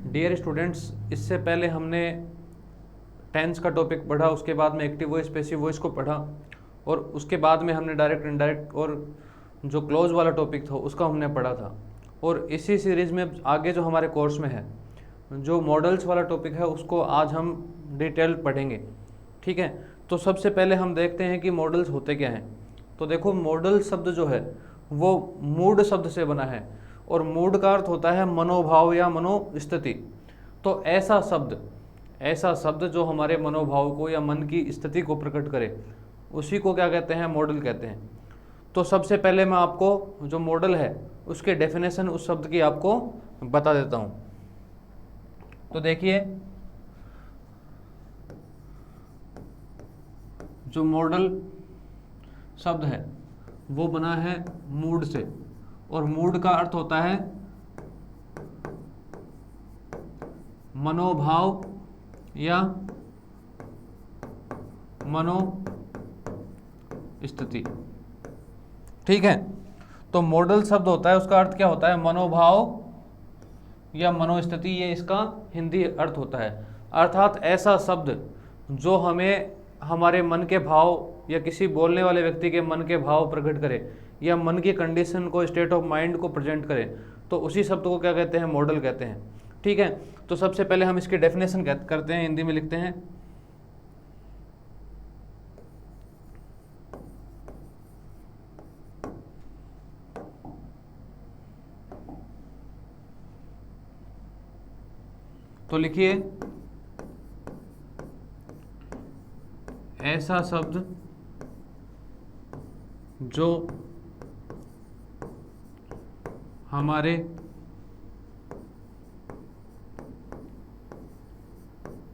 Dear students, इससे पहले हमने टेंस का टॉपिक पढ़ा, उसके बाद में एक्टिव वॉइस पैसिव वॉइस को पढ़ा, और उसके बाद में हमने डायरेक्ट इनडायरेक्ट और जो क्लोज वाला टॉपिक था उसका हमने पढ़ा था। और इसी सीरीज़ में आगे जो हमारे कोर्स में है जो मॉडल्स वाला टॉपिक है उसको आज हम डिटेल पढ़ेंगे। ठीक है, तो सबसे पहले हम देखते हैं कि मॉडल्स होते क्या हैं। तो देखो, मॉडल शब्द जो है वो मूड शब्द से बना है, और मूड का अर्थ होता है मनोभाव या मनोस्थिति। तो ऐसा शब्द जो हमारे मनोभाव को या मन की स्थिति को प्रकट करे उसी को क्या कहते हैं, मॉडल कहते हैं। तो सबसे पहले मैं आपको जो मॉडल है उसके डेफिनेशन उस शब्द की आपको बता देता हूँ। तो देखिए, जो मॉडल शब्द है वो बना है मूड से, और मूड का अर्थ होता है मनोभाव या मनोस्थिति। ठीक है, तो मॉडल शब्द होता है उसका अर्थ क्या होता है, मनोभाव या मनोस्थिति, ये इसका हिंदी अर्थ होता है। अर्थात ऐसा शब्द जो हमें हमारे मन के भाव या किसी बोलने वाले व्यक्ति के मन के भाव प्रकट करे या मन की कंडीशन को, स्टेट ऑफ माइंड को प्रेजेंट करे, तो उसी शब्द को क्या कहते हैं, मॉडल कहते हैं। ठीक है, तो सबसे पहले हम इसकी डेफिनेशन करते हैं, हिंदी में लिखते हैं। तो लिखिए, ऐसा शब्द जो हमारे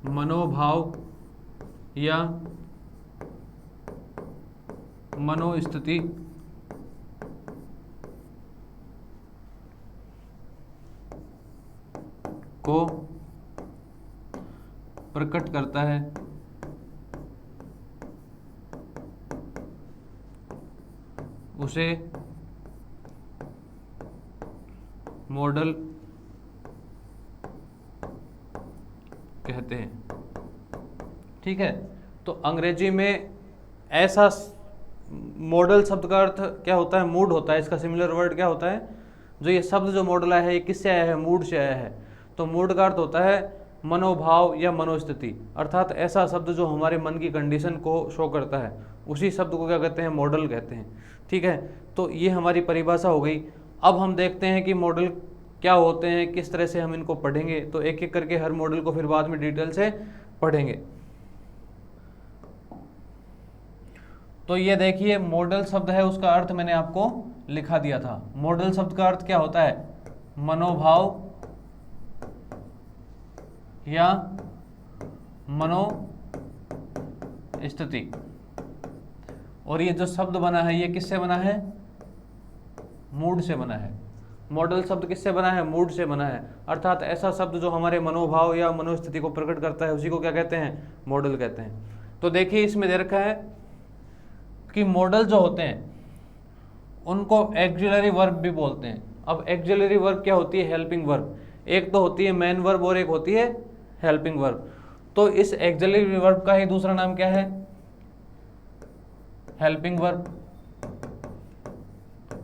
मनोभाव या मनोस्थिति को प्रकट करता है, उसे मॉडल कहते हैं। ठीक है, तो अंग्रेजी में ऐसा मॉडल शब्द का अर्थ क्या होता है, मूड होता है। इसका सिमिलर वर्ड क्या होता है, जो ये शब्द जो मॉडल आया है ये किससे आया है, मूड से आया है। तो मूड का अर्थ होता है मनोभाव या मनोस्थिति, अर्थात ऐसा शब्द जो हमारे मन की कंडीशन को शो करता है उसी शब्द को क्या कहते हैं, मॉडल कहते हैं। ठीक है, तो ये हमारी परिभाषा हो गई। अब हम देखते हैं कि मॉडल क्या होते हैं, किस तरह से हम इनको पढ़ेंगे। तो एक एक करके हर मॉडल को फिर बाद में डिटेल से पढ़ेंगे। तो ये देखिए, मॉडल शब्द है उसका अर्थ मैंने आपको लिखा दिया था। मॉडल शब्द का अर्थ क्या होता है, मनोभाव या मनोस्थिति। और ये जो शब्द बना है ये किससे बना है, मूड से बना है। मॉडल शब्द किससे बना है, मूड से बना है। अर्थात ऐसा शब्द जो हमारे मनोभाव या मनोस्थिति को प्रकट करता है उसी को क्या कहते हैं, मॉडल कहते हैं। तो देखिए, इसमें दे रखा है कि मॉडल जो होते हैं उनको एक्सिलरी वर्ब भी बोलते हैं। अब एक्सिलरी वर्ब क्या होती है, हेल्पिंग वर्ब। एक तो होती है मेन वर्ब और एक होती है हेल्पिंग वर्ब। तो इस एक्सिलरी वर्ब का ही दूसरा नाम क्या है, हेल्पिंग वर्ब।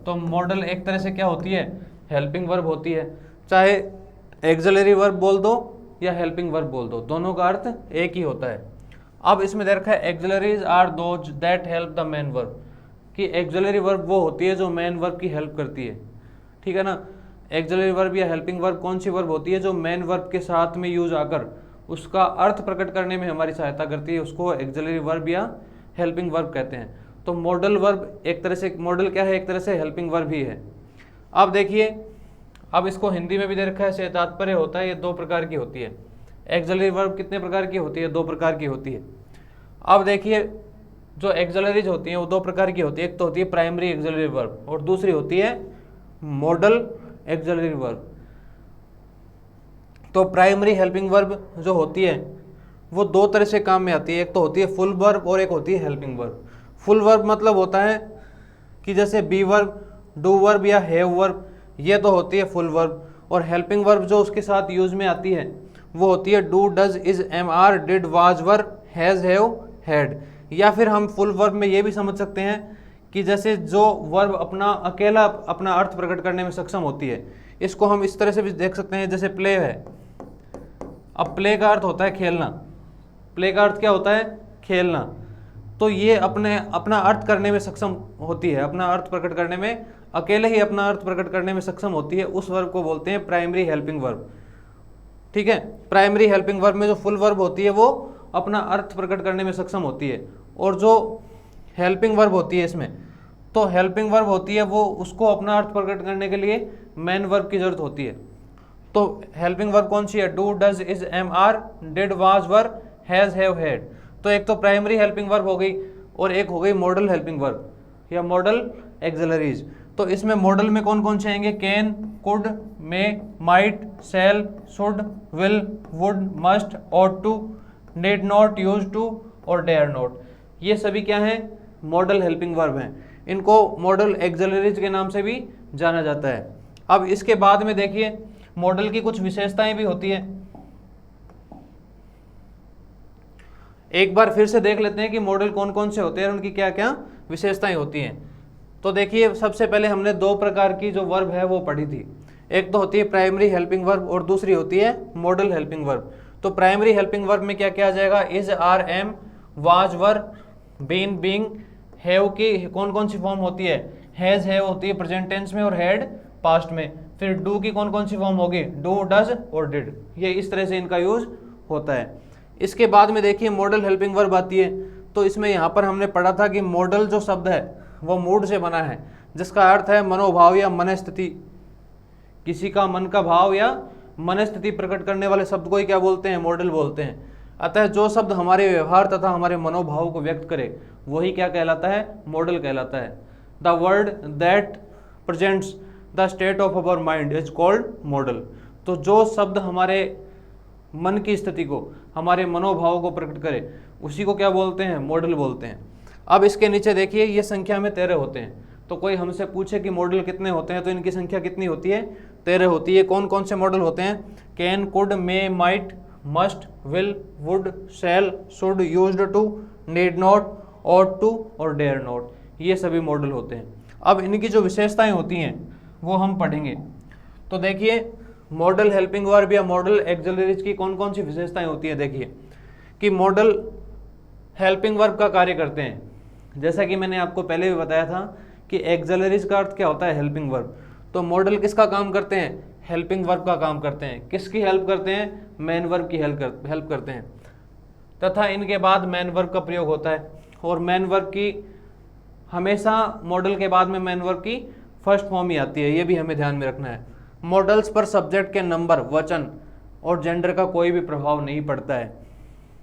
तो मॉडल एक तरह से क्या होती है, हेल्पिंग वर्ब होती है। चाहे एक्सिलरी वर्ब बोल दो या हेल्पिंग वर्ब बोल दो, दोनों का अर्थ एक ही होता है। अब इसमें दे रखा है auxiliaries are those that help the main verb, कि एक्सिलरी वर्ब वो होती है जो मेन वर्ब की हेल्प करती है। ठीक है ना, एक्सिलरी वर्ब या हेल्पिंग वर्ब कौन सी वर्ब होती है, जो मेन वर्ब के साथ में यूज आकर उसका अर्थ प्रकट करने में हमारी सहायता करती है, उसको एक्सिलरी वर्ब या हेल्पिंग वर्ब कहते हैं। तो मॉडल वर्ब एक तरह से, मॉडल क्या है, एक तरह से हेल्पिंग वर्ब ही है। अब देखिए, अब इसको हिंदी में भी दे रखा है, से तात्पर्य होता है, ये दो प्रकार की होती है। एक्सिलरी वर्ब कितने प्रकार की होती है, दो प्रकार की होती है। अब देखिए, जो एक्सिलरीज होती हैं वो दो प्रकार की होती है। एक तो होती है प्राइमरी एक्सिलरी वर्ब और दूसरी होती है मॉडल एक्सिलरी वर्ब। तो प्राइमरी हेल्पिंग वर्ब जो होती है वो दो तरह से काम में आती है। एक तो होती है फुल वर्ब और एक होती है हेल्पिंग वर्ब। फुल वर्ब मतलब होता है कि जैसे बी वर्ब, डू वर्ब या हैव वर्ब, ये तो होती है फुल वर्ब। और हेल्पिंग वर्ब जो उसके साथ यूज में आती है वो होती है do, does, is, am, are, did, was, were, has, have, had. या फिर हम फुल वर्ब में ये भी समझ सकते हैं कि जैसे जो वर्ब अपना अकेला अपना अर्थ प्रकट करने में सक्षम होती है, इसको हम इस तरह से भी देख सकते हैं, जैसे प्ले है। अब प्ले का अर्थ होता है खेलना, प्ले का अर्थ क्या होता है? खेलना। तो ये अपना अर्थ करने में सक्षम होती है, अपना अर्थ प्रकट करने में, अकेले ही अपना अर्थ प्रकट करने में सक्षम होती है, उस वर्ब को बोलते हैं प्राइमरी हेल्पिंग वर्ब। ठीक है, प्राइमरी हेल्पिंग वर्ब में जो फुल वर्ब होती है वो अपना अर्थ प्रकट करने में सक्षम होती है, और जो हेल्पिंग वर्ब होती है इसमें, तो हेल्पिंग वर्ब होती है वो उसको अपना अर्थ प्रकट करने के लिए मेन वर्ब की जरूरत होती है। तो हेल्पिंग वर्ब कौन सी है? Do, does, is, am, are, did, was, were, has, have, had. तो एक तो प्राइमरी हेल्पिंग वर्ब हो गई और एक हो गई मॉडल हेल्पिंग वर्ब या मॉडल एक्सिलरीज। तो इसमें मॉडल में कौन कौन से आएंगे? Can, could, may, might, shall, should, will, would, must, ought to, need not, use to और डेयर नॉट। ये सभी क्या हैं? मॉडल हेल्पिंग वर्ब हैं। इनको मॉडल एक्सिलरीज के नाम से भी जाना जाता है। अब इसके बाद में देखिए मॉडल की कुछ विशेषताएं भी होती हैं। एक बार फिर से देख लेते हैं कि मॉडल कौन कौन से होते हैं और उनकी क्या क्या विशेषताएं होती हैं। तो देखिए सबसे पहले हमने दो प्रकार की जो वर्ब है वो पढ़ी थी। एक तो होती है प्राइमरी हेल्पिंग वर्ब और दूसरी होती है मॉडल हेल्पिंग वर्ब। तो प्राइमरी हेल्पिंग वर्ब में क्या क्या आ जाएगा? Is, are, am, was, were, been, being. Have की कौन कौन सी फॉर्म होती है? हैज, हैव होती है प्रेजेंट टेंस में और हैड पास्ट में। फिर डू की कौन कौन सी फॉर्म होगी? डू, डज और डिड। ये इस तरह से इनका यूज होता है। इसके बाद में देखिए मॉडल हेल्पिंग वर्ब आती है। तो इसमें यहाँ पर हमने पढ़ा था कि मॉडल जो शब्द है वो मूड से बना है, जिसका अर्थ है मनोभाव या मनस्थिति। किसी का मन का भाव या मनस्थिति प्रकट करने वाले शब्द को ही क्या बोलते हैं? मॉडल बोलते हैं। अतः जो शब्द हमारे व्यवहार तथा हमारे मनोभाव को व्यक्त करे वही क्या कहलाता है? मॉडल कहलाता है। The word that presents the state of our mind is called model. तो जो शब्द हमारे मन की स्थिति को, हमारे मनोभाव को प्रकट करे उसी को क्या बोलते हैं? मॉडल बोलते हैं। अब इसके नीचे देखिए ये संख्या में 13 होते हैं। तो कोई हमसे पूछे कि मॉडल कितने होते हैं तो इनकी संख्या कितनी होती है? 13 होती है। कौन कौन से मॉडल होते हैं? Can, could, may, might, must, will, would, shall, should, used to, need not, ought to और डेयर नॉट। ये सभी मॉडल होते हैं। अब इनकी जो विशेषताएं होती हैं वो हम पढ़ेंगे। तो देखिए मॉडल हेल्पिंग वर्ब या मॉडल एक्सिलरीज की कौन कौन सी विशेषताएं होती हैं। देखिए कि मॉडल हेल्पिंग वर्ब का कार्य करते हैं। जैसा कि मैंने आपको पहले भी बताया था कि एक्सिलरीज का अर्थ क्या होता है? Helping verb. तो मॉडल किसका काम करते हैं? हेल्पिंग वर्ब का काम करते हैं। किसकी हेल्प करते हैं? मेन वर्ब की हेल्प करते हैं। तथा इनके बाद मेन वर्ब का प्रयोग होता है और मेन वर्ब की हमेशा मॉडल के बाद में मेन वर्ब की फर्स्ट फॉर्म ही आती है। ये भी हमें ध्यान में रखना है। मॉडल्स पर सब्जेक्ट के नंबर, वचन और जेंडर का कोई भी प्रभाव नहीं पड़ता है।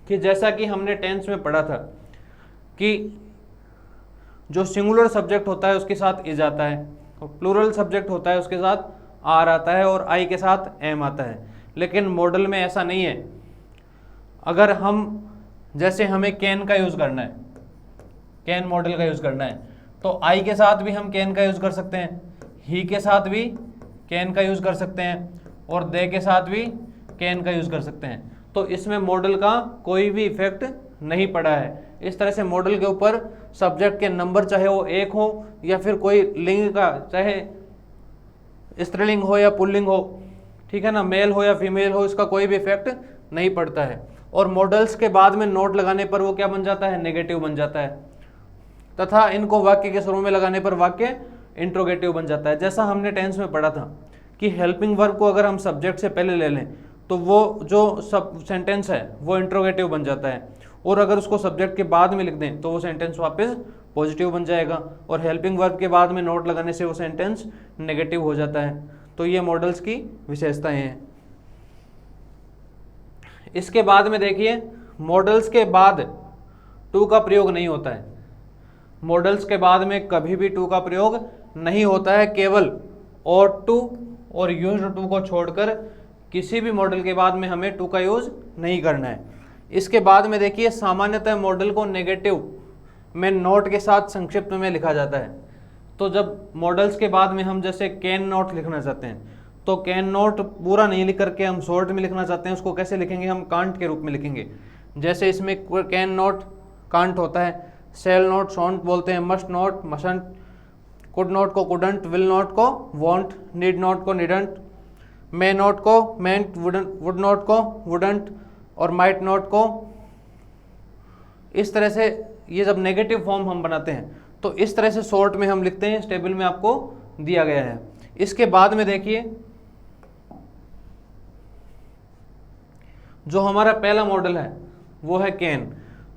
कि जैसा कि हमने टेंस में पढ़ा था कि जो सिंगुलर सब्जेक्ट होता है उसके साथ इज आता है और प्लूरल सब्जेक्ट होता है उसके साथ आर आता है और आई के साथ एम आता है। लेकिन मॉडल में ऐसा नहीं है। अगर हम जैसे हमें कैन का यूज़ करना है, कैन मॉडल का यूज़ करना है, तो आई के साथ भी हम कैन का यूज़ कर सकते हैं, ही के साथ भी कैन का यूज़ कर सकते हैं और दे के साथ भी कैन का यूज़ कर सकते हैं। तो इसमें मॉडल का कोई भी इफेक्ट नहीं पड़ा है। इस तरह से मॉडल के ऊपर सब्जेक्ट के नंबर चाहे वो एक हो या फिर कोई लिंग का, चाहे स्त्रीलिंग हो या पुल्लिंग हो, ठीक है ना, मेल हो या फीमेल हो, इसका कोई भी इफेक्ट नहीं पड़ता है। और मॉडल्स के बाद में नोट लगाने पर वो क्या बन जाता है? नेगेटिव बन जाता है। तथा इनको वाक्य के शुरू में लगाने पर वाक्य इंट्रोगेटिव बन जाता है। जैसा हमने टेंस में पढ़ा था कि हेल्पिंग वर्ब को अगर हम सब्जेक्ट से पहले ले लें तो वो जो सब सेंटेंस है वो इंट्रोगेटिव बन जाता है, और अगर उसको सब्जेक्ट के बाद में लिख दें तो वो सेंटेंस वापस पॉजिटिव बन जाएगा, और हेल्पिंग वर्ब के बाद में नोट लगाने से वो सेंटेंस नेगेटिव हो जाता है। तो ये मॉडल्स की विशेषताएं हैं। इसके बाद में देखिए मॉडल्स के बाद टू का प्रयोग नहीं होता है। मॉडल्स के बाद में कभी भी टू का प्रयोग नहीं होता है। केवल और टू और यूज्ड टू को छोड़कर किसी भी मॉडल के बाद में हमें टू का यूज नहीं करना है। इसके बाद में देखिए सामान्यतः मॉडल को नेगेटिव में नोट के साथ संक्षिप्त में लिखा जाता है। तो जब मॉडल्स के बाद में हम जैसे कैन नॉट लिखना चाहते हैं तो कैन नॉट पूरा नहीं लिख करके हम शॉर्ट में लिखना चाहते हैं, उसको कैसे लिखेंगे, हम कांट के रूप में लिखेंगे। जैसे इसमें कैन नॉट कांट होता है, शेल नॉट शॉन्ट बोलते हैं, मस्ट नॉट मशंट, कुड नॉट को कुडंट, विल नॉट को वॉन्ट, नीड नॉट को नीडंट, मे नॉट को मेंट, वुड नॉट को वुडंट और माइट नॉट को। इस तरह से ये जब नेगेटिव फॉर्म हम बनाते हैं तो इस तरह से शॉर्ट में हम लिखते हैं, इस टेबल में आपको दिया गया है। इसके बाद में देखिए जो हमारा पहला मॉडल है वो है कैन।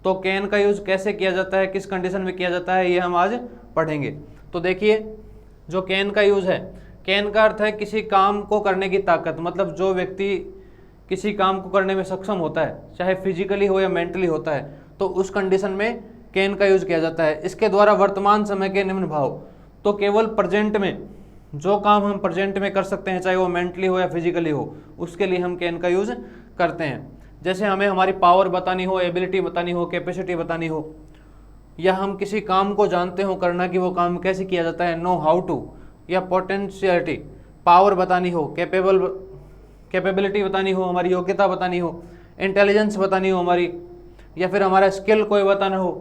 तो कैन का यूज कैसे किया जाता है, किस कंडीशन में किया जाता है, ये हम आज पढ़ेंगे। तो देखिए जो कैन का यूज है, कैन का अर्थ है किसी काम को करने की ताकत, मतलब जो व्यक्ति किसी काम को करने में सक्षम होता है, चाहे फिजिकली हो या मेंटली होता है, तो उस कंडीशन में कैन का यूज किया जाता है। इसके द्वारा वर्तमान समय के निम्न भाव, तो केवल प्रेजेंट में जो काम हम प्रेजेंट में कर सकते हैं, चाहे वो मेंटली हो या फिजिकली हो, उसके लिए हम कैन का यूज करते हैं। जैसे हमें हमारी पावर बतानी हो, एबिलिटी बतानी हो, कैपेसिटी बतानी हो, या हम किसी काम को जानते हो करना कि वो काम कैसे किया जाता है, नो हाउ टू, या पोटेंशियलिटी, पावर बतानी हो, कैपेबिलिटी बतानी हो, हमारी योग्यता बतानी हो, इंटेलिजेंस बतानी हो हमारी, या फिर हमारा स्किल कोई बताना हो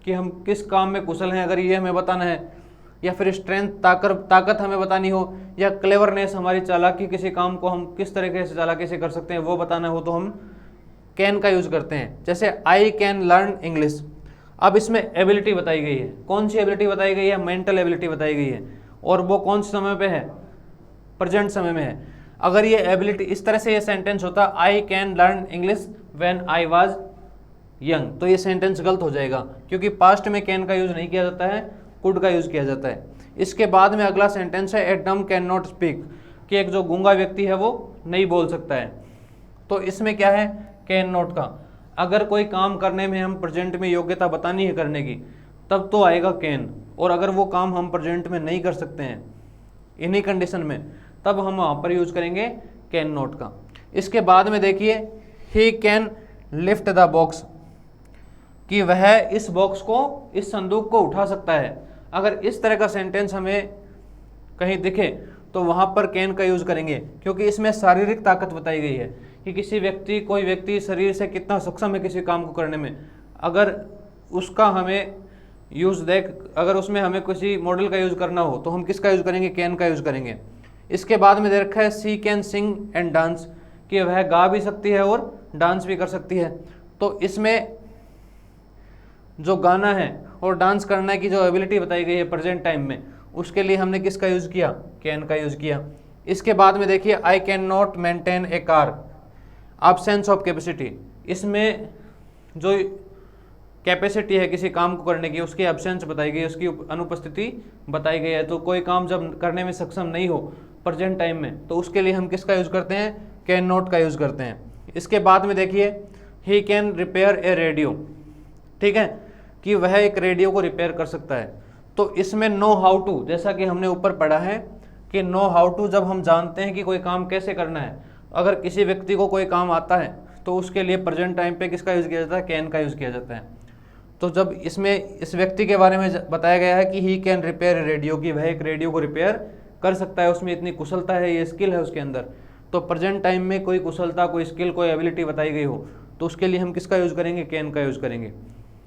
कि हम किस काम में कुशल हैं, अगर ये हमें बताना है, या फिर स्ट्रेंथ ताकत हमें बतानी हो, या क्लेवरनेस हमारी चालाकी, किसी काम को हम किस तरीके से चालाकी से कर सकते हैं वो बताना हो, तो हम कैन का यूज करते हैं। जैसे आई कैन लर्न इंग्लिश। अब इसमें एबिलिटी बताई गई है, कौन सी एबिलिटी बताई गई है, मेंटल एबिलिटी बताई गई है, और वो कौन से समय पे है, प्रेजेंट समय में है। अगर ये एबिलिटी, इस तरह से ये सेंटेंस होता I can learn English when I was young, तो ये सेंटेंस गलत हो जाएगा, क्योंकि पास्ट में कैन का यूज नहीं किया जाता है, कुड का यूज किया जाता है। इसके बाद में अगला सेंटेंस है ए डम कैन नॉट स्पीक, कि एक जो गूंगा व्यक्ति है वो नहीं बोल सकता है। तो इसमें क्या है, कैन नॉट का। अगर कोई काम करने में हम प्रेजेंट में योग्यता बतानी है करने की, तब तो आएगा कैन, और अगर वो काम हम प्रेजेंट में नहीं कर सकते हैं इन्हीं कंडीशन में, तब हम वहाँ पर यूज करेंगे कैन नॉट का। इसके बाद में देखिए he can lift the box, कि वह इस बॉक्स को, इस संदूक को उठा सकता है। अगर इस तरह का सेंटेंस हमें कहीं दिखे तो वहाँ पर कैन का यूज करेंगे, क्योंकि इसमें शारीरिक ताकत बताई गई है कि किसी व्यक्ति, कोई व्यक्ति शरीर से कितना सक्षम है किसी काम को करने में। अगर उसका हमें यूज अगर उसमें हमें किसी मॉडल का यूज करना हो तो हम किसका यूज करेंगे, कैन का यूज करेंगे। इसके बाद में दे रखा है सी कैन सिंग एंड डांस, कि वह गा भी सकती है और डांस भी कर सकती है। तो इसमें जो गाना है और डांस करने की जो एबिलिटी बताई गई है प्रेजेंट टाइम में, उसके लिए हमने किसका यूज किया, कैन का यूज किया। इसके बाद में देखिए I can not maintain A car, absence of capacity. इसमें जो कैपेसिटी है किसी काम को करने की, उसकी एब्सेंस बताई गई है, उसकी अनुपस्थिति बताई गई है। तो कोई काम जब करने में सक्षम नहीं हो प्रेजेंट टाइम में, तो उसके लिए हम किसका यूज करते हैं, कैन नॉट का यूज करते हैं। इसके बाद में देखिए he can repair A radio, ठीक है, कि वह एक रेडियो को रिपेयर कर सकता है। तो इसमें नो हाउ टू, जैसा कि हमने ऊपर पढ़ा है कि नो हाउ टू जब हम जानते हैं कि कोई काम कैसे करना है, अगर किसी व्यक्ति को कोई काम आता है तो उसके लिए प्रेजेंट टाइम पे किसका यूज किया जाता है, कैन का यूज किया जाता है। तो जब इसमें इस व्यक्ति के बारे में बताया गया है कि ही कैन रिपेयर रेडियो, की वह एक रेडियो को रिपेयर कर सकता है, उसमें इतनी कुशलता है, ये स्किल है उसके अंदर। तो प्रेजेंट टाइम में कोई कुशलता, कोई स्किल, कोई एबिलिटी बताई गई हो तो उसके लिए हम किसका यूज करेंगे, कैन का यूज करेंगे।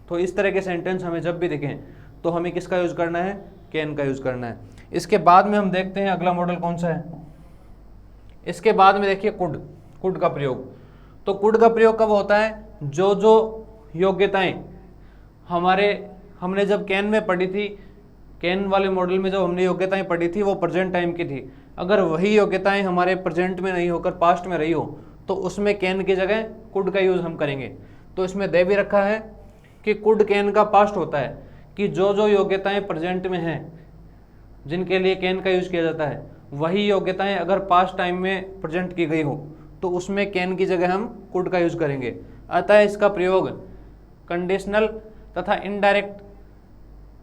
तो इस तरह के सेंटेंस हमें जब भी दिखें तो हमें किसका यूज करना है, कैन का यूज करना है। इसके बाद में हम देखते हैं अगला मॉडल कौन सा है। इसके बाद में देखिए कुड का प्रयोग। तो कुड का प्रयोग कब होता है, जो योग्यताएं हमने जब कैन में पढ़ी थी, कैन वाले मॉडल में जब हमने योग्यताएं पढ़ी थी वो प्रेजेंट टाइम की थी, अगर वही योग्यताएं हमारे प्रेजेंट में नहीं होकर पास्ट में रही हो तो उसमें कैन की जगह कुड का यूज हम करेंगे। तो इसमें दे भी रखा है कि कुड कैन का पास्ट होता है, कि जो योग्यताएं प्रेजेंट में हैं जिनके लिए कैन का यूज किया जाता है, वही योग्यताएं अगर पास्ट टाइम में प्रेजेंट की गई हो तो उसमें कैन की जगह हम कुड का यूज करेंगे। अतः इसका प्रयोग कंडीशनल तथा इनडायरेक्ट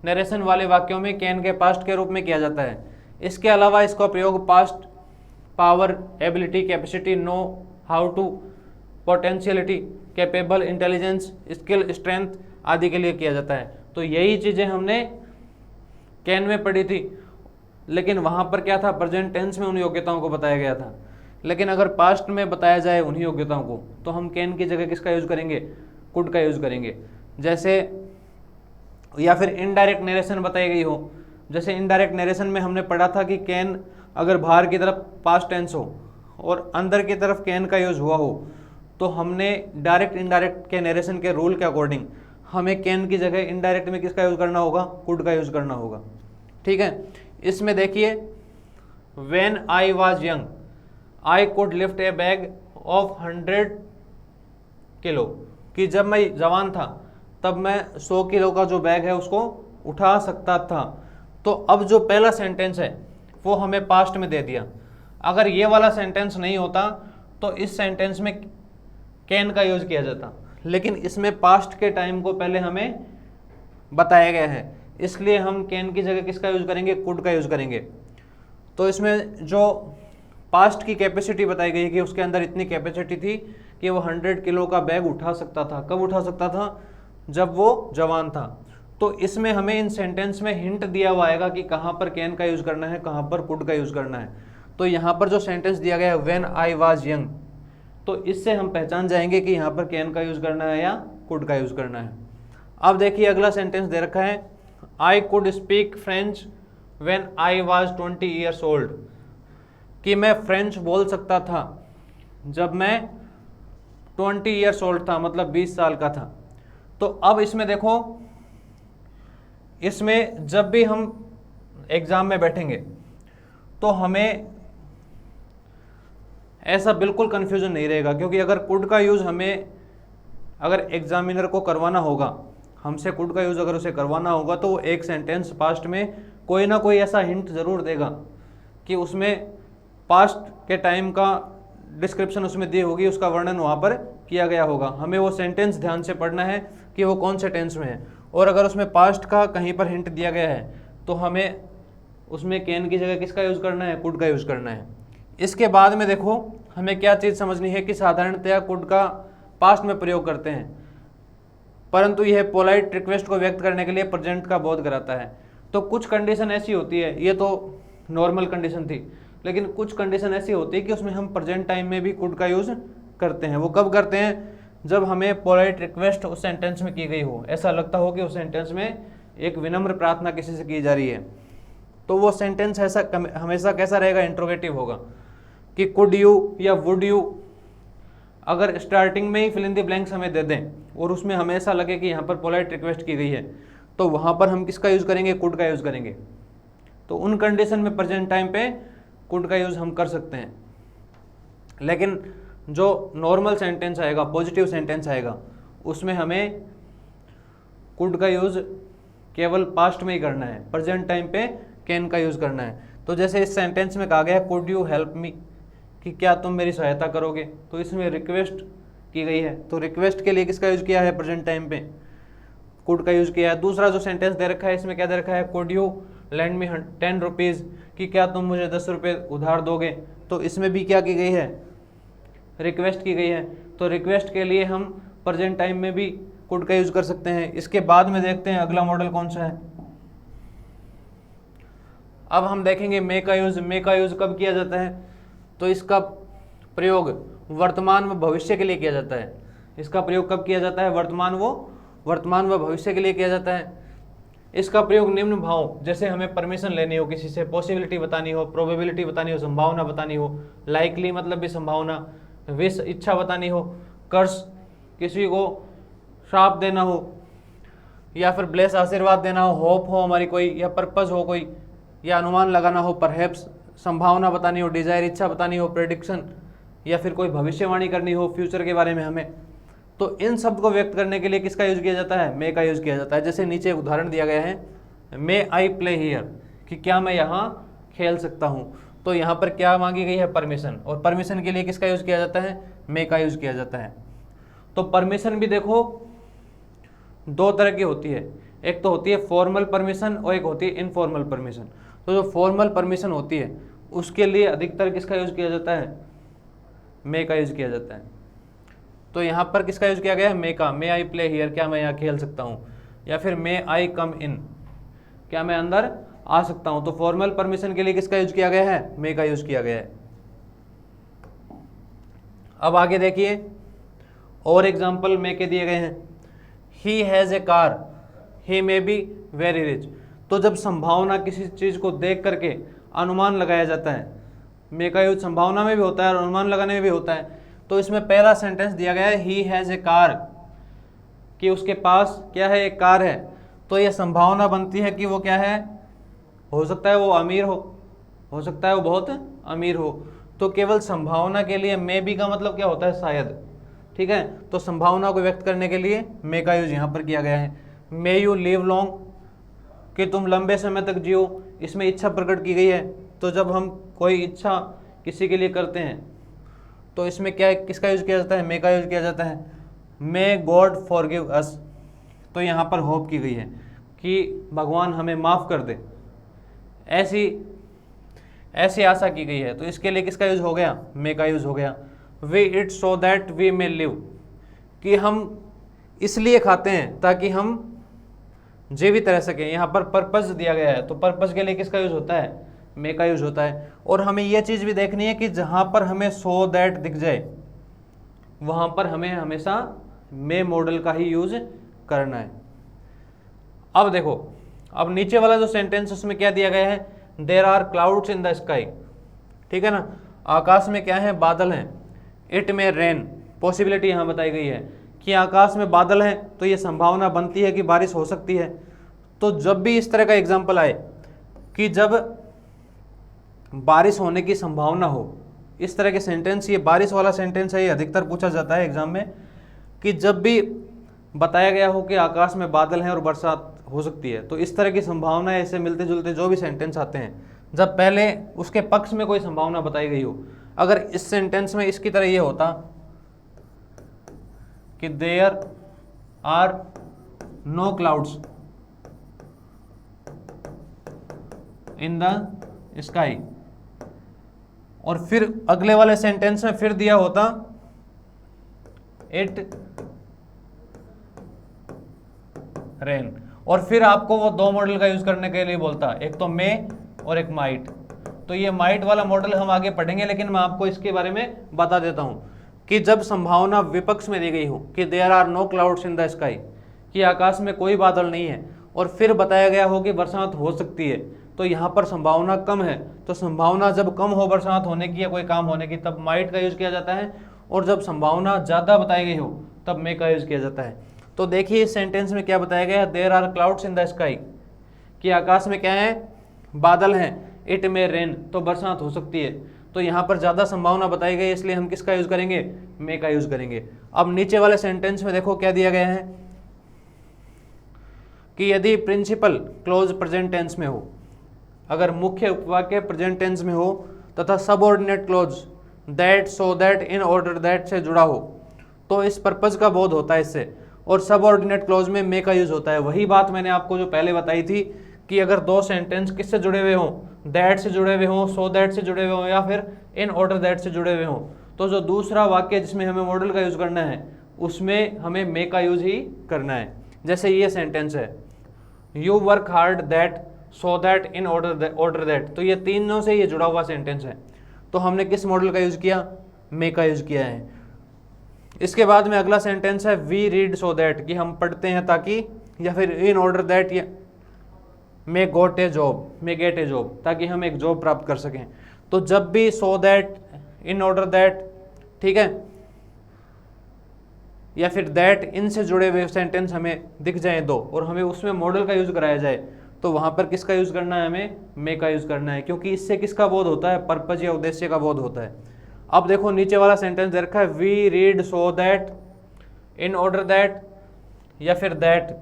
नरेशन वाले वाक्यों में कैन के पास्ट के रूप में किया जाता है। इसके अलावा इसका प्रयोग past, power, ability, capacity, know how to, potentiality, capable, intelligence, skill, strength आदि के लिए किया जाता है। तो यही चीज़ें हमने कैन में पढ़ी थी लेकिन वहाँ पर क्या था, प्रेजेंट टेंस में उन योग्यताओं को बताया गया था। लेकिन अगर पास्ट में बताया जाए उन्हीं योग्यताओं को, तो हम कैन की जगह किसका यूज करेंगे, कुड का यूज करेंगे। जैसे, या फिर इनडायरेक्ट नरेशन बताई गई हो, जैसे इनडायरेक्ट नरेशन में हमने पढ़ा था कि कैन अगर बाहर की तरफ पास्ट टेंस हो और अंदर की तरफ कैन का यूज हुआ हो, तो हमने डायरेक्ट इनडायरेक्ट के नरेशन के रूल के अकॉर्डिंग हमें कैन की जगह इनडायरेक्ट में किसका यूज करना होगा, कुड का यूज करना होगा। ठीक है, इसमें देखिए, when I was young I could lift A bag of 100 kilo, कि जब मैं जवान था तब मैं 100 किलो का जो बैग है उसको उठा सकता था। तो अब जो पहला सेंटेंस है वो हमें पास्ट में दे दिया। अगर ये वाला सेंटेंस नहीं होता तो इस सेंटेंस में कैन का यूज किया जाता, लेकिन इसमें पास्ट के टाइम को पहले हमें बताया गया है, इसलिए हम कैन की जगह किसका यूज करेंगे, कुड का यूज करेंगे। तो इसमें जो पास्ट की कैपेसिटी बताई गई है कि उसके अंदर इतनी कैपेसिटी थी कि वो 100 किलो का बैग उठा सकता था। कब उठा सकता था, जब वो जवान था। तो इसमें हमें इन सेंटेंस में हिंट दिया हुआ आएगा कि कहाँ पर कैन का यूज करना है, कहाँ पर कुड का यूज करना है। तो यहाँ पर जो सेंटेंस दिया गया है व्हेन आई वाज यंग, तो इससे हम पहचान जाएंगे कि यहाँ पर कैन का यूज करना है या कुड का यूज करना है। अब देखिए अगला सेंटेंस दे रखा है, I could speak French when I was 20 years old, कि मैं फ्रेंच बोल सकता था जब मैं 20 ईयर्स ओल्ड था, मतलब 20 साल का था। तो अब इसमें देखो, इसमें जब भी हम एग्जाम में बैठेंगे तो हमें ऐसा बिल्कुल कंफ्यूजन नहीं रहेगा, क्योंकि अगर कुड का यूज हमें, अगर एग्जामिनर को करवाना होगा, हमसे कुड का यूज अगर उसे करवाना होगा, तो वो एक सेंटेंस पास्ट में कोई ना कोई ऐसा हिंट जरूर देगा कि उसमें पास्ट के टाइम का डिस्क्रिप्शन उसमें दी होगी, उसका वर्णन वहाँ पर किया गया होगा। हमें वो सेंटेंस ध्यान से पढ़ना है कि वो कौन से टेंस में है, और अगर उसमें पास्ट का कहीं पर हिंट दिया गया है तो हमें उसमें कैन की जगह किसका यूज़ करना है, कुड का यूज़ करना है। इसके बाद में देखो हमें क्या चीज़ समझनी है कि साधारणतया कुड का पास्ट में प्रयोग करते हैं, परंतु यह पोलाइट रिक्वेस्ट को व्यक्त करने के लिए प्रेजेंट का बोध कराता है। तो कुछ कंडीशन ऐसी होती है, ये तो नॉर्मल कंडीशन थी, लेकिन कुछ कंडीशन ऐसी होती है कि उसमें हम प्रेजेंट टाइम में भी कुड का यूज़ करते हैं। वो कब करते हैं, जब हमें पोलाइट रिक्वेस्ट उस सेंटेंस में की गई हो, ऐसा लगता हो कि उस सेंटेंस में एक विनम्र प्रार्थना किसी से की जा रही है, तो वो सेंटेंस ऐसा हमेशा कैसा रहेगा, इंट्रोगेटिव होगा कि कुड यू या वुड यू। अगर स्टार्टिंग में ही फिल इन द ब्लैंक्स हमें दे दें और उसमें हमें ऐसा लगे कि यहाँ पर पोलाइट रिक्वेस्ट की गई है, तो वहाँ पर हम किसका यूज़ करेंगे, कुड का यूज़ करेंगे। तो उन कंडीशन में प्रेजेंट टाइम पे कुड का यूज़ हम कर सकते हैं, लेकिन जो नॉर्मल सेंटेंस आएगा, पॉजिटिव सेंटेंस आएगा, उसमें हमें कुड का यूज़ केवल पास्ट में ही करना है, प्रेजेंट टाइम पे कैन का यूज़ करना है। तो जैसे इस सेंटेंस में कहा गया है कुड यू हेल्प मी, कि क्या तुम मेरी सहायता करोगे, तो इसमें रिक्वेस्ट की गई है, तो रिक्वेस्ट के लिए किसका यूज़ किया है, प्रेजेंट टाइम पे कुड का यूज़ किया है। दूसरा जो सेंटेंस दे रखा है, इसमें क्या दे रखा है, could you land me 10 rupees, कि क्या तुम मुझे 10 रुपये उधार दोगे, तो इसमें भी क्या की गई है, रिक्वेस्ट की गई है। तो रिक्वेस्ट के लिए हम प्रेजेंट टाइम में भी कुड का यूज़ कर सकते हैं। इसके बाद में देखते हैं अगला मॉडल कौन सा है। अब हम देखेंगे मे का यूज़। मे का यूज़ कब किया जाता है, तो इसका प्रयोग वर्तमान व भविष्य के लिए किया जाता है। इसका प्रयोग कब किया जाता है, वर्तमान व भविष्य के लिए किया जाता है। इसका प्रयोग निम्न भाव, जैसे हमें परमिशन लेनी हो किसी से, पॉसिबिलिटी बतानी हो, प्रोबेबिलिटी बतानी हो, संभावना बतानी हो, लाइकली मतलब भी संभावना, विश इच्छा बतानी हो, कर्स किसी को श्राप देना हो, या फिर ब्लेस आशीर्वाद देना हो, होप हो हमारी कोई, या पर्पस हो कोई, या अनुमान लगाना हो, परहैप्स संभावना बतानी हो, डिजायर इच्छा बतानी हो, प्रेडिक्शन, या फिर कोई भविष्यवाणी करनी हो फ्यूचर के बारे में हमें, तो इन शब्द को व्यक्त करने के लिए किसका यूज किया जाता है, मे का यूज किया जाता है। जैसे नीचे उदाहरण दिया गया है, मे आई प्ले हियर, कि क्या मैं यहाँ खेल सकता हूँ। तो यहाँ पर क्या मांगी गई है, परमिशन, और परमिशन के लिए किसका यूज किया जाता है, मे का यूज किया जाता है। तो परमिशन भी देखो दो तरह की होती है, एक तो होती है फॉर्मल परमिशन और एक होती है इनफॉर्मल परमिशन। तो जो फॉर्मल परमिशन होती है उसके लिए अधिकतर किसका यूज किया जाता है, मे का यूज किया जाता है। तो यहाँ पर किसका यूज किया गया है, मे का। मे आई प्ले हियर, क्या मैं यहाँ खेल सकता हूँ, या फिर मे आई कम इन, क्या मैं अंदर आ सकता हूं। तो फॉर्मल परमिशन के लिए किसका यूज किया गया है, मे का यूज किया गया है। अब आगे देखिए और एग्जाम्पल मे के दिए गए हैं। He has a car, he may be very rich. तो जब संभावना किसी चीज़ को देख करके अनुमान लगाया जाता है, मे का यूज संभावना में भी होता है और अनुमान लगाने में भी होता है। तो इसमें पहला सेंटेंस दिया गया है ही हैज़ ए कार, कि उसके पास क्या है, एक कार है। तो यह संभावना बनती है कि वो क्या है, हो सकता है वो अमीर हो सकता है वो बहुत अमीर हो। तो केवल संभावना के लिए मे बी का मतलब क्या होता है, शायद। ठीक है, तो संभावना को व्यक्त करने के लिए मे का यूज यहाँ पर किया गया है। मे यू लिव लॉन्ग, कि तुम लंबे समय तक जियो, इसमें इच्छा प्रकट की गई है। तो जब हम कोई इच्छा किसी के लिए करते हैं तो इसमें क्या किसका यूज किया जाता है, मे का यूज किया जाता है। मे गॉड फॉरगिव अस, तो यहाँ पर होप की गई है कि भगवान हमें माफ़ कर दे, ऐसी आशा की गई है। तो इसके लिए किसका यूज हो गया, मे का यूज हो गया। We eat so that we may live, कि हम इसलिए खाते हैं ताकि हम जीवित रह सकें। यहाँ पर पर्पस दिया गया है, तो पर्पस के लिए किसका यूज होता है, मे का यूज होता है। और हमें यह चीज़ भी देखनी है कि जहाँ पर हमें सो दैट दिख जाए वहाँ पर हमें हमेशा मे मॉडल का ही यूज करना है। अब देखो, अब नीचे वाला जो सेंटेंस उसमें क्या दिया गया है, there are clouds in the sky. ठीक है ना, आकाश में क्या है, बादल हैं। इट में रेन, पॉसिबिलिटी यहाँ बताई गई है कि आकाश में बादल हैं, तो ये संभावना बनती है कि बारिश हो सकती है। तो जब भी इस तरह का एग्जाम्पल आए कि जब बारिश होने की संभावना हो, इस तरह के सेंटेंस, ये बारिश वाला सेंटेंस है, ये अधिकतर पूछा जाता है एग्जाम में, कि जब भी बताया गया हो कि आकाश में बादल हैं और बरसात हो सकती है, तो इस तरह की संभावना, ऐसे मिलते जुलते जो भी सेंटेंस आते हैं, जब पहले उसके पक्ष में कोई संभावना बताई गई हो। अगर इस सेंटेंस में इसकी तरह ये होता कि there are no clouds in the sky, और फिर अगले वाले सेंटेंस में फिर दिया होता इट रेन, और फिर आपको वो दो मॉडल का यूज करने के लिए बोलता, एक तो मे और एक माइट। तो ये माइट वाला मॉडल हम आगे पढ़ेंगे, लेकिन मैं आपको इसके बारे में बता देता हूं कि जब संभावना विपक्ष में दी गई हो कि there are no clouds in the sky, कि आकाश में कोई बादल नहीं है, और फिर बताया गया हो कि बरसात हो सकती है, तो यहाँ पर संभावना कम है। तो संभावना जब कम हो बरसात होने की या कोई काम होने की, तब माइट का यूज किया जाता है, और जब संभावना ज़्यादा बताई गई हो तब मे का यूज किया जाता है। तो देखिए इस सेंटेंस में क्या बताया गया है, there are clouds in the sky, कि आकाश में क्या है, बादल हैं। इट में रेन, तो बरसात हो सकती है। तो यहाँ पर ज़्यादा संभावना बताई गई, इसलिए हम किसका यूज करेंगे, मे का यूज करेंगे। अब नीचे वाले सेंटेंस में देखो क्या दिया गया है कि यदि प्रिंसिपल क्लोज प्रेजेंट टेंस में हो, अगर मुख्य उपवाक्य प्रेजेंट टेंस में हो तथा subordinate close that, so that, in order that से जुड़ा हो, तो इस पर्पज का बोध होता है इससे। और सबऑर्डिनेट क्लोज में मे का यूज होता है। वही बात मैंने आपको जो पहले बताई थी कि अगर दो सेंटेंस किससे जुड़े हुए हों, दैट से जुड़े हुए हों, सो दैट से जुड़े हुए हों, या फिर इन ऑर्डर दैट से जुड़े हुए हों, तो जो दूसरा वाक्य जिसमें हमें मॉडल का यूज करना है उसमें हमें मे का यूज ही करना है। जैसे ये सेंटेंस है, you work hard that, so that, in order that, तो ये तीनों से ये जुड़ा हुआ सेंटेंस है। तो हमने किस मॉडल का यूज किया, मे का यूज किया है। इसके बाद में अगला सेंटेंस है वी रीड सो दैट, कि हम पढ़ते हैं ताकि, या फिर इन ऑर्डर दैट, या may got a job, may get a job, ताकि हम एक जॉब प्राप्त कर सकें। तो जब भी सो दैट, इन ऑर्डर दैट, ठीक है, या फिर दैट, इनसे जुड़े हुए सेंटेंस हमें दिख जाए दो, और हमें उसमें मॉडल का यूज कराया जाए, तो वहां पर किसका यूज करना है, हमें मे का यूज करना है, क्योंकि इससे किसका बोध होता है, पर्पज या उद्देश्य का बोध होता है। अब देखो नीचे वाला सेंटेंस दे रखा है, we read so that, in order that, या फिर that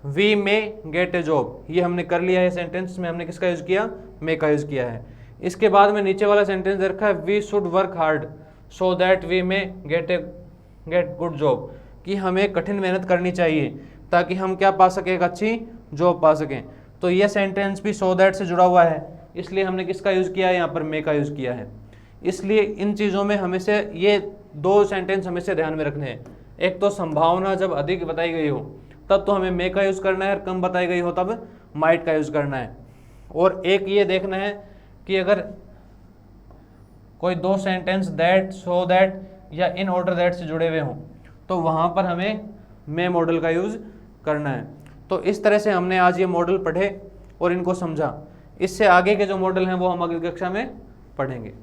we may get a job. ये हमने कर लिया है, सेंटेंस में हमने किसका यूज किया, मे का यूज किया है। इसके बाद में नीचे वाला सेंटेंस दे रखा है, we should work hard so that we may get good job, कि हमें कठिन मेहनत करनी चाहिए ताकि हम क्या पा सकें, एक अच्छी जॉब पा सकें। तो ये सेंटेंस भी सो दैट से जुड़ा हुआ है, इसलिए हमने किसका यूज किया है, यहाँ पर मे का यूज किया है। इसलिए इन चीज़ों में हमें से ये दो सेंटेंस हमें से ध्यान में रखने हैं। एक तो संभावना जब अधिक बताई गई हो तब तो हमें मे का यूज करना है, और कम बताई गई हो तब माइट का यूज करना है। और एक ये देखना है कि अगर कोई दो सेंटेंस दैट, सो दैट या इन ऑर्डर दैट से जुड़े हुए हों तो वहाँ पर हमें मे मॉडल का यूज़ करना है। तो इस तरह से हमने आज ये मॉडल पढ़े और इनको समझा। इससे आगे के जो मॉडल हैं वो हम अगली कक्षा में पढ़ेंगे।